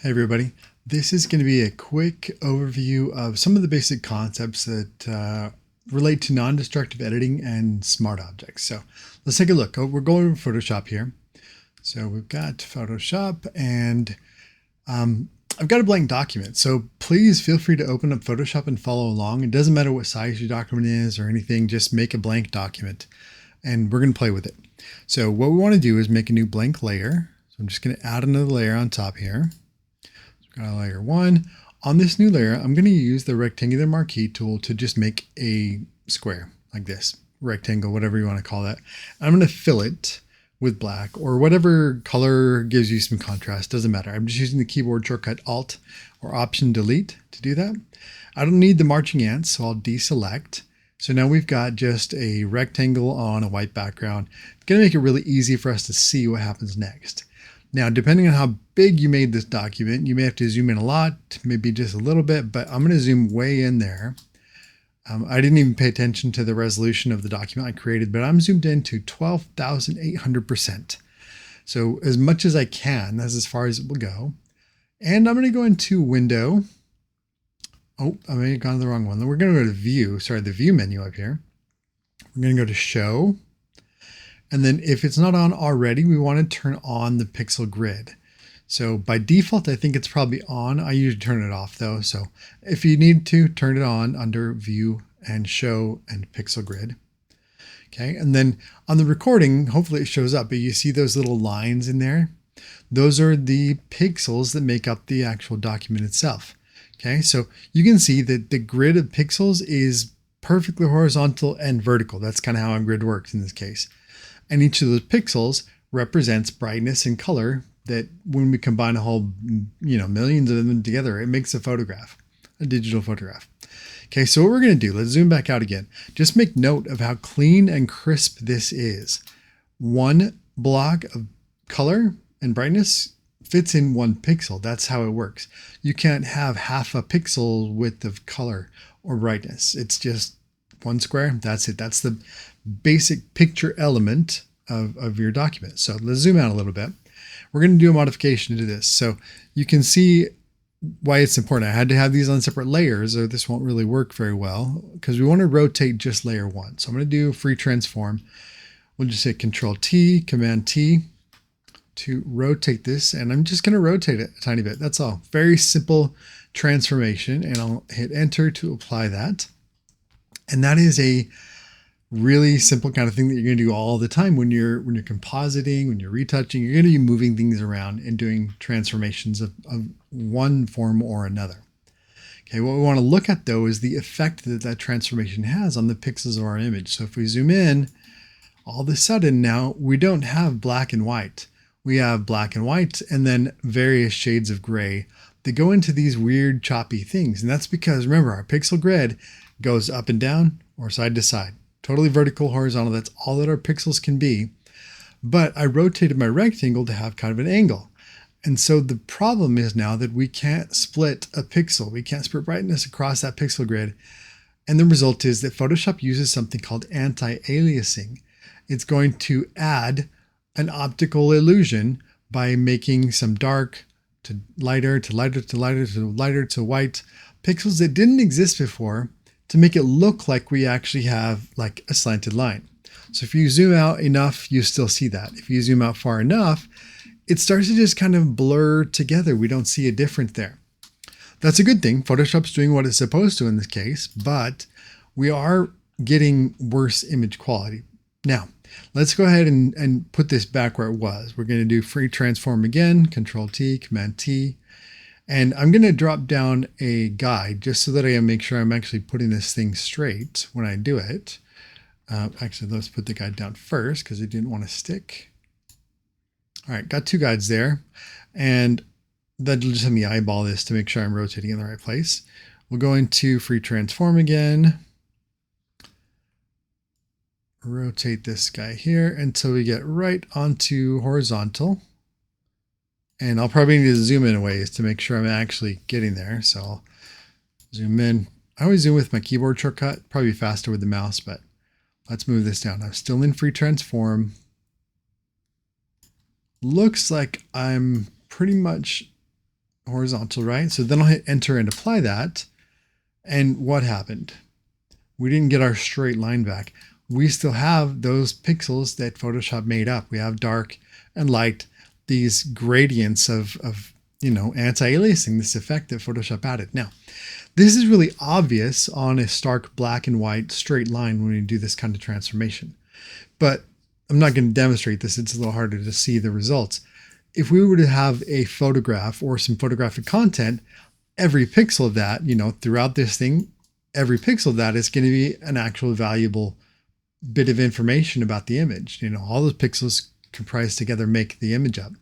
Hey everybody, this is going to be a quick overview of some of the basic concepts that relate to non-destructive editing and smart objects. So let's take a look. We're going to Photoshop here. So we've got Photoshop and I've got a blank document. So please feel free to open up Photoshop and follow along. It doesn't matter what size your document is or anything, just make a blank document and we're going to play with it. So what we want to do is make a new blank layer. So I'm just going to add another layer on top here. Layer 1. On this new layer, I'm going to use the rectangular marquee tool to just make a square like this, rectangle, whatever you want to call that. I'm going to fill it with black or whatever color gives you some contrast, doesn't matter. I'm just using the keyboard shortcut Alt or Option Delete to do that. I don't need the marching ants, so I'll deselect. So now we've got just a rectangle on a white background. It's going to make it really easy for us to see what happens next. Now, depending on how big you made this document, you may have to zoom in a lot, maybe just a little bit, but I'm going to zoom way in there. I didn't even pay attention to the resolution of the document I created, but I'm zoomed in to 12,800%. So as much as I can, that's as far as it will go. And I'm going to go into Window. Oh, I may have gone to the wrong one. We're going to go to View, the View menu up here. We're going to go to Show. And then if it's not on already, we want to turn on the pixel grid. So by default, I think it's probably on. I usually turn it off though. So if you need to, turn it on under View and Show and Pixel Grid. Okay, and then on the recording, hopefully it shows up, but you see those little lines in there? Those are the pixels that make up the actual document itself. Okay, so you can see that the grid of pixels is perfectly horizontal and vertical. That's kind of how a grid works in this case. And each of those pixels represents brightness and color that when we combine a whole, millions of them together, it makes a photograph, a digital photograph. Okay, so what we're going to do, let's zoom back out again. Just make note of how clean and crisp this is. One block of color and brightness fits in one pixel. That's how it works. You can't have half a pixel width of color or brightness. It's just one square. That's it. That's the basic picture element of your document. So let's zoom out a little bit. We're going to do a modification to this. So you can see why it's important. I had to have these on separate layers or this won't really work very well because we want to rotate just layer 1. So I'm going to do free transform. We'll just hit Control T, Command T to rotate this. And I'm just going to rotate it a tiny bit. That's all. Very simple transformation. And I'll hit Enter to apply that. And that is a really simple kind of thing that you're going to do all the time when you're compositing, when you're retouching. You're going to be moving things around and doing transformations of one form or another. Okay, what we want to look at though is the effect that that transformation has on the pixels of our image. So if we zoom in, all of a sudden now we don't have black and white. We have black and white and then various shades of gray that go into these weird choppy things. And that's because remember our pixel grid goes up and down or side to side. Totally vertical, horizontal, that's all that our pixels can be. But I rotated my rectangle to have kind of an angle. And so the problem is now that we can't split a pixel. We can't split brightness across that pixel grid. And the result is that Photoshop uses something called anti-aliasing. It's going to add an optical illusion by making some dark to lighter, to lighter, to lighter, to lighter, to white pixels that didn't exist before, to make it look like we actually have like a slanted line. So if you zoom out enough, you still see that. If you zoom out far enough, it starts to just kind of blur together. We don't see a difference there. That's a good thing. Photoshop's doing what it's supposed to in this case, but we are getting worse image quality. Now, let's go ahead and put this back where it was. We're going to do free transform again, Control T, Command T. And I'm going to drop down a guide just so that I make sure I'm actually putting this thing straight when I do it. Actually, let's put the guide down first because it didn't want to stick. All right, got two guides there. And that'll just let me eyeball this to make sure I'm rotating in the right place. We'll go into free transform again. Rotate this guy here until we get right onto horizontal. And I'll probably need to zoom in a ways to make sure I'm actually getting there. So I'll zoom in. I always zoom with my keyboard shortcut, probably faster with the mouse, but let's move this down. I'm still in free transform. Looks like I'm pretty much horizontal, right? So then I'll hit enter and apply that. And what happened? We didn't get our straight line back. We still have those pixels that Photoshop made up. We have dark and light, these gradients of anti-aliasing, this effect that Photoshop added. Now, this is really obvious on a stark black and white straight line when we do this kind of transformation. But I'm not going to demonstrate this. It's a little harder to see the results. If we were to have a photograph or some photographic content, every pixel of that, throughout this thing, every pixel of that is going to be an actual valuable bit of information about the image. All those pixels comprised together make the image up.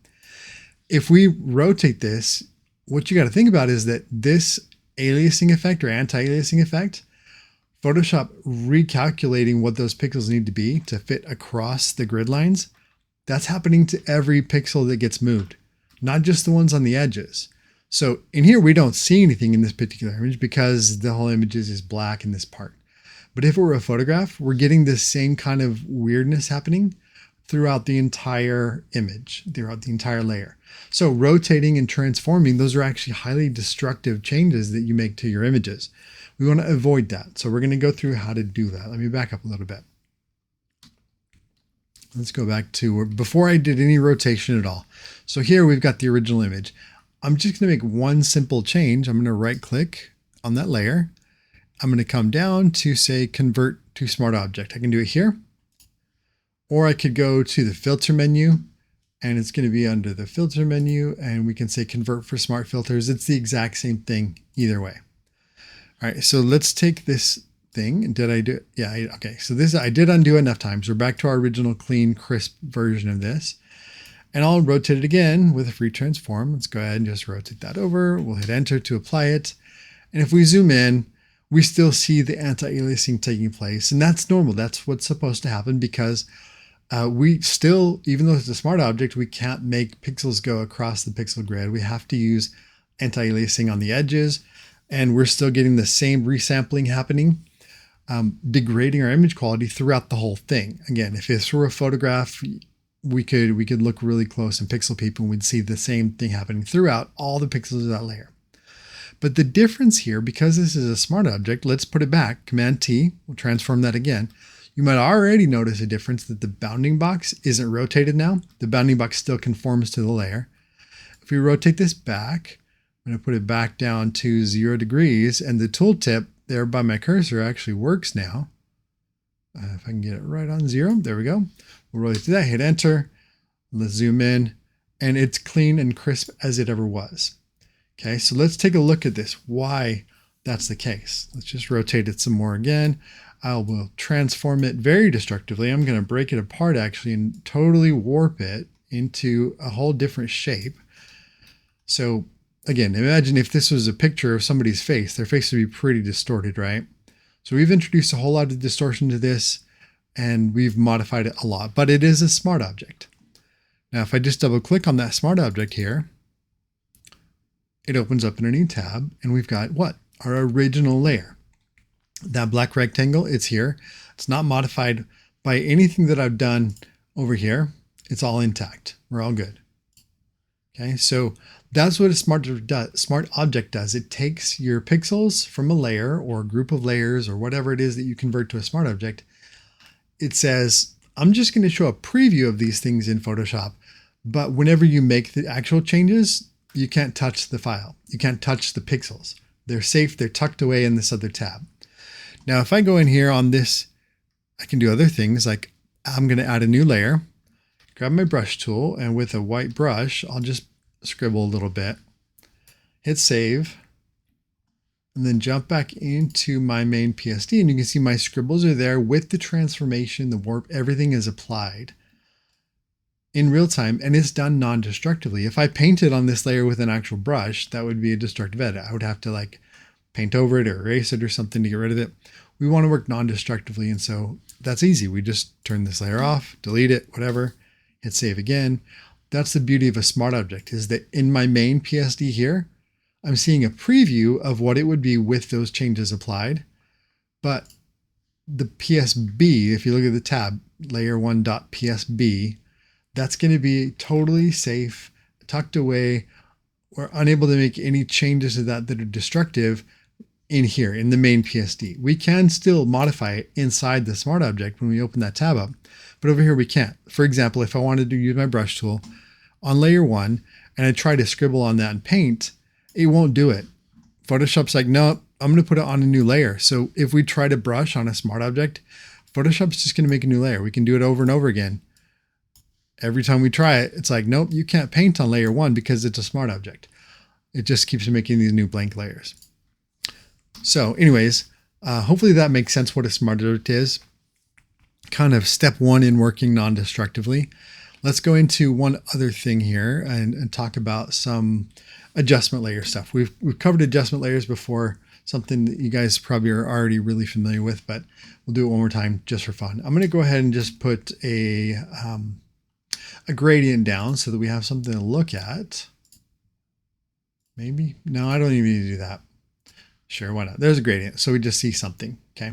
If we rotate this, what you got to think about is that this aliasing effect or anti-aliasing effect, Photoshop recalculating what those pixels need to be to fit across the grid lines, that's happening to every pixel that gets moved, not just the ones on the edges. So in here, we don't see anything in this particular image because the whole image is black in this part. But if it were a photograph, we're getting this same kind of weirdness happening throughout the entire image, throughout the entire layer. So rotating and transforming, those are actually highly destructive changes that you make to your images. We want to avoid that. So we're going to go through how to do that. Let me back up a little bit. Let's go back to before I did any rotation at all. So here we've got the original image. I'm just going to make one simple change. I'm going to right click on that layer. I'm going to come down to say convert to smart object. I can do it here, or I could go to the filter menu and it's going to be under the filter menu and we can say convert for smart filters. It's the exact same thing either way. All right, so let's take this thing. Did I do it? Yeah, okay. So this I did undo enough times. We're back to our original clean, crisp version of this. And I'll rotate it again with a free transform. Let's go ahead and just rotate that over. We'll hit enter to apply it. And if we zoom in, we still see the anti-aliasing taking place. And that's normal. That's what's supposed to happen because we still, even though it's a smart object, we can't make pixels go across the pixel grid. We have to use anti-aliasing on the edges. And we're still getting the same resampling happening, degrading our image quality throughout the whole thing. Again, if this were a photograph, we could look really close and pixel peep and we'd see the same thing happening throughout all the pixels of that layer. But the difference here, because this is a smart object, let's put it back. Command T, we'll transform that again. You might already notice a difference that the bounding box isn't rotated now. The bounding box still conforms to the layer. If we rotate this back, I'm going to put it back down to 0 degrees, and the tooltip there by my cursor actually works now. If I can get it right on 0, there we go. We'll rotate that, hit enter, let's zoom in, and it's clean and crisp as it ever was. Okay, so let's take a look at this, why that's the case. Let's just rotate it some more again. I will transform it very destructively. I'm going to break it apart actually and totally warp it into a whole different shape. So again, imagine if this was a picture of somebody's face, their face would be pretty distorted, right? So we've introduced a whole lot of distortion to this and we've modified it a lot, but it is a smart object. Now, if I just double click on that smart object here, it opens up in a new tab and we've got what? Our original layer. That black rectangle, it's here. It's not modified by anything that I've done over here. It's all intact. We're all good. Okay, so that's what a smart object does. It takes your pixels from a layer or a group of layers or whatever it is that you convert to a smart object. It says, I'm just going to show a preview of these things in Photoshop, but whenever you make the actual changes, you can't touch the file. You can't touch the pixels. They're safe. They're tucked away in this other tab. Now, if I go in here on this, I can do other things like I'm going to add a new layer, grab my brush tool, and with a white brush, I'll just scribble a little bit, hit save, and then jump back into my main PSD. And you can see my scribbles are there with the transformation, the warp, everything is applied in real time, and it's done non-destructively. If I painted on this layer with an actual brush, that would be a destructive edit. I would have to like paint over it or erase it or something to get rid of it. We want to work non-destructively, and so that's easy. We just turn this layer off, delete it, whatever, hit save again. That's the beauty of a smart object, is that in my main PSD here, I'm seeing a preview of what it would be with those changes applied. But the PSB, if you look at the tab, layer1.psb, that's going to be totally safe, tucked away we're unable to make any changes to that that are destructive in here in the main PSD. We can still modify it inside the smart object when we open that tab up, but over here we can't. For example, if I wanted to use my brush tool on layer 1 and I try to scribble on that in Paint, it won't do it. Photoshop's like, no, I'm going to put it on a new layer. So if we try to brush on a smart object, Photoshop's just going to make a new layer. We can do it over and over again. Every time we try it, it's like, nope, you can't paint on layer 1 because it's a smart object. It just keeps making these new blank layers. So anyways, hopefully that makes sense what a smart object is. Kind of step 1 in working non-destructively. Let's go into one other thing here and talk about some adjustment layer stuff. We've covered adjustment layers before, something that you guys probably are already really familiar with, but we'll do it one more time just for fun. I'm going to go ahead and just put a gradient down so that we have something to look at. Maybe? No, I don't even need to do that. Sure, why not? There's a gradient, so we just see something, okay?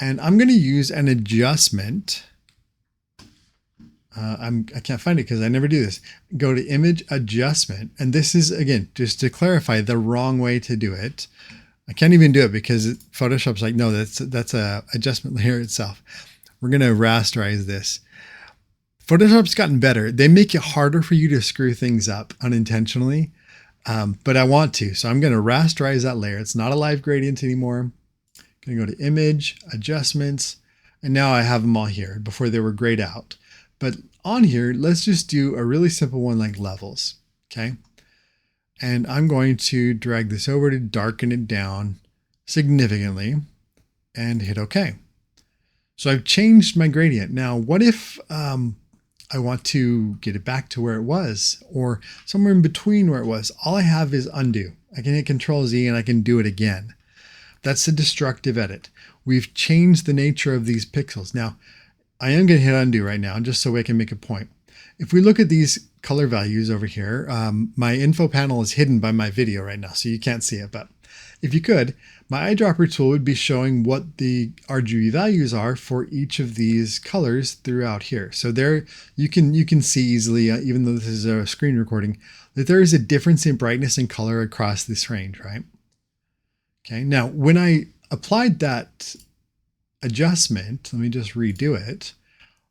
And I'm going to use an adjustment. I can't find it because I never do this. Go to Image Adjustment, and this is, again, just to clarify, the wrong way to do it. I can't even do it because Photoshop's like, no, that's a adjustment layer itself. We're going to rasterize this. Photoshop's gotten better. They make it harder for you to screw things up unintentionally. But I want to, so I'm going to rasterize that layer. It's not a live gradient anymore. I'm going to go to Image, Adjustments, and now I have them all here. Before they were grayed out. But on here, let's just do a really simple one like Levels, okay? And I'm going to drag this over to darken it down significantly and hit OK. So I've changed my gradient. Now, what if I want to get it back to where it was, or somewhere in between where it was? All I have is undo. I can hit Control Z and I can do it again. That's the destructive edit. We've changed the nature of these pixels. Now, I am going to hit undo right now just so I can make a point. If we look at these color values over here, my info panel is hidden by my video right now, so you can't see it. But if you could, my eyedropper tool would be showing what the RGB values are for each of these colors throughout here. So there you can see easily, even though this is a screen recording, that there is a difference in brightness and color across this range, right? Okay, now when I applied that adjustment, let me just redo it.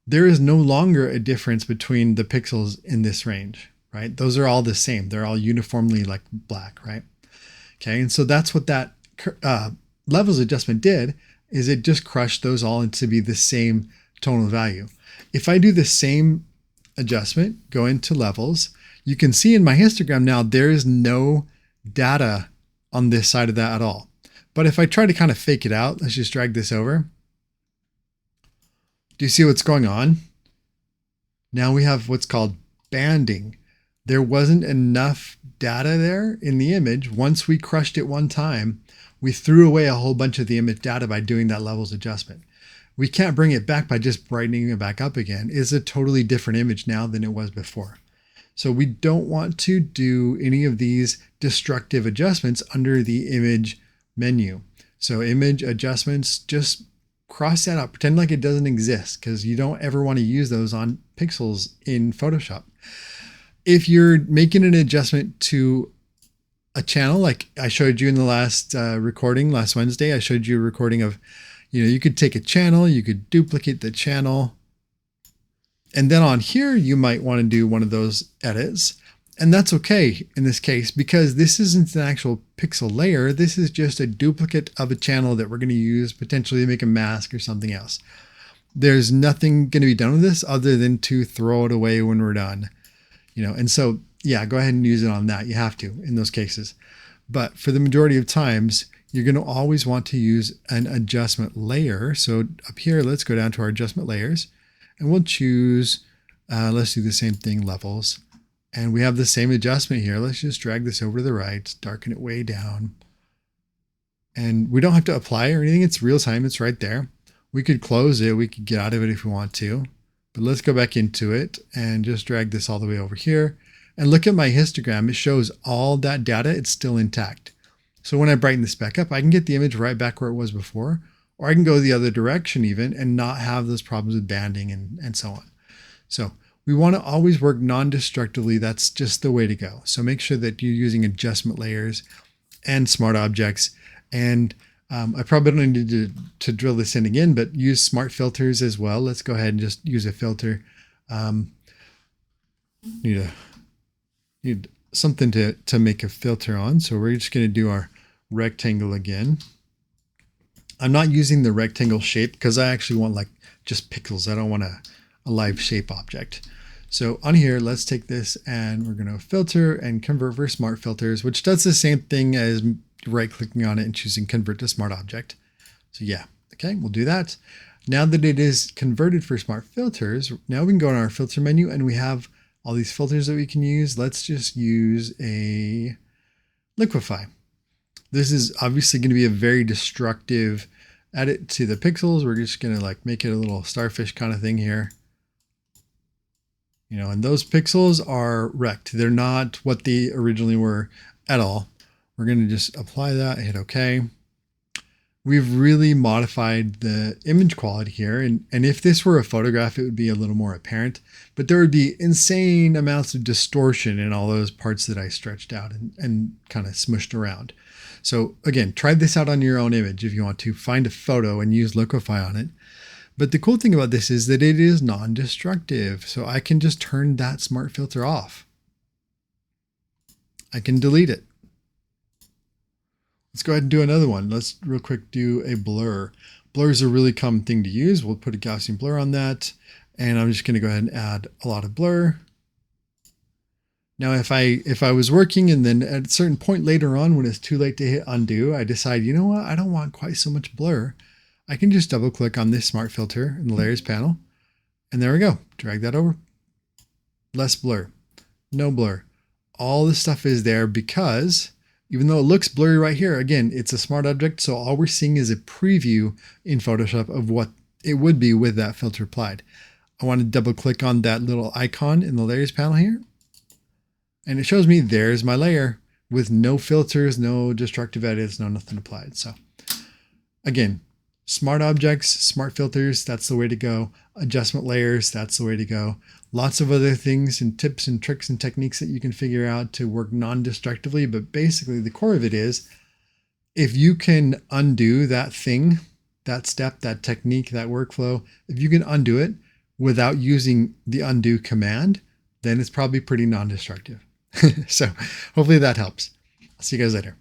There is no longer a difference between the pixels in this range, right? Those are all the same. They're all uniformly like black, right? Okay, and so that's what that levels adjustment did, is it just crushed those all into be the same tonal value. If I do the same adjustment, go into levels, you can see in my histogram now there is no data on this side of that at all. But if I try to kind of fake it out, let's just drag this over. Do you see what's going on? Now we have what's called banding. There wasn't enough data there in the image. Once we crushed it one time, we threw away a whole bunch of the image data by doing that levels adjustment. We can't bring it back by just brightening it back up again. It's a totally different image now than it was before. So we don't want to do any of these destructive adjustments under the image menu. So image adjustments, just cross that out, pretend like it doesn't exist, because you don't ever want to use those on pixels in Photoshop. If you're making an adjustment to a channel, like I showed you in the last recording, last Wednesday, I showed you a recording of, you could take a channel, you could duplicate the channel, and then on here, you might want to do one of those edits. And that's okay in this case, because this isn't an actual pixel layer. This is just a duplicate of a channel that we're going to use potentially to make a mask or something else. There's nothing going to be done with this other than to throw it away when we're done. And so, yeah, go ahead and use it on that. You have to in those cases. But for the majority of times, you're going to always want to use an adjustment layer. So up here, let's go down to our adjustment layers and we'll choose, let's do the same thing, levels. And we have the same adjustment here. Let's just drag this over to the right, darken it way down. And we don't have to apply or anything. It's real time. It's right there. We could close it. We could get out of it if we want to. But let's go back into it and just drag this all the way over here. And look at my histogram. It shows all that data. It's still intact. So when I brighten this back up, I can get the image right back where it was before. Or I can go the other direction even and not have those problems with banding and so on. So we want to always work non-destructively. That's just the way to go. So make sure that you're using adjustment layers and smart objects. And I probably don't need to drill this in again, but use smart filters as well. Let's go ahead and just use a filter. Need something to make a filter on. So we're just going to do our rectangle again. I'm not using the rectangle shape because I actually want like just pixels. I don't want a live shape object. So on here, let's take this and we're going to filter and convert for smart filters, which does the same thing as right clicking on it and choosing convert to smart object. So yeah, okay, we'll do that. Now that it is converted for smart filters, now we can go in our filter menu and we have all these filters that we can use. Let's just use a liquify. This is obviously going to be a very destructive edit to the pixels. We're just going to like make it a little starfish kind of thing here. You know, and those pixels are wrecked. They're not what they originally were at all. We're going to just apply that, hit OK. We've really modified the image quality here. And if this were a photograph, it would be a little more apparent, but there would be insane amounts of distortion in all those parts that I stretched out and kind of smushed around. So again, try this out on your own image if you want to. Find a photo and use liquify on it. But the cool thing about this is that it is non-destructive. So I can just turn that smart filter off. I can delete it. Let's go ahead and do another one. Let's real quick do a blur. Blur is a really common thing to use. We'll put a Gaussian blur on that. And I'm just going to go ahead and add a lot of blur. Now, if I was working and then at a certain point later on when it's too late to hit undo, I decide, you know what, I don't want quite so much blur. I can just double click on this smart filter in the layers panel. And there we go. Drag that over. Less blur. No blur. All the stuff is there because even though it looks blurry right here, again, it's a smart object. So all we're seeing is a preview in Photoshop of what it would be with that filter applied. I want to double click on that little icon in the layers panel here. And it shows me there's my layer with no filters, no destructive edits, no nothing applied. So again, smart objects, smart filters, that's the way to go. Adjustment layers, that's the way to go. Lots of other things and tips and tricks and techniques that you can figure out to work non-destructively. But basically the core of it is if you can undo that thing, that step, that technique, that workflow, if you can undo it without using the undo command, then it's probably pretty non-destructive. So hopefully that helps. I'll see you guys later.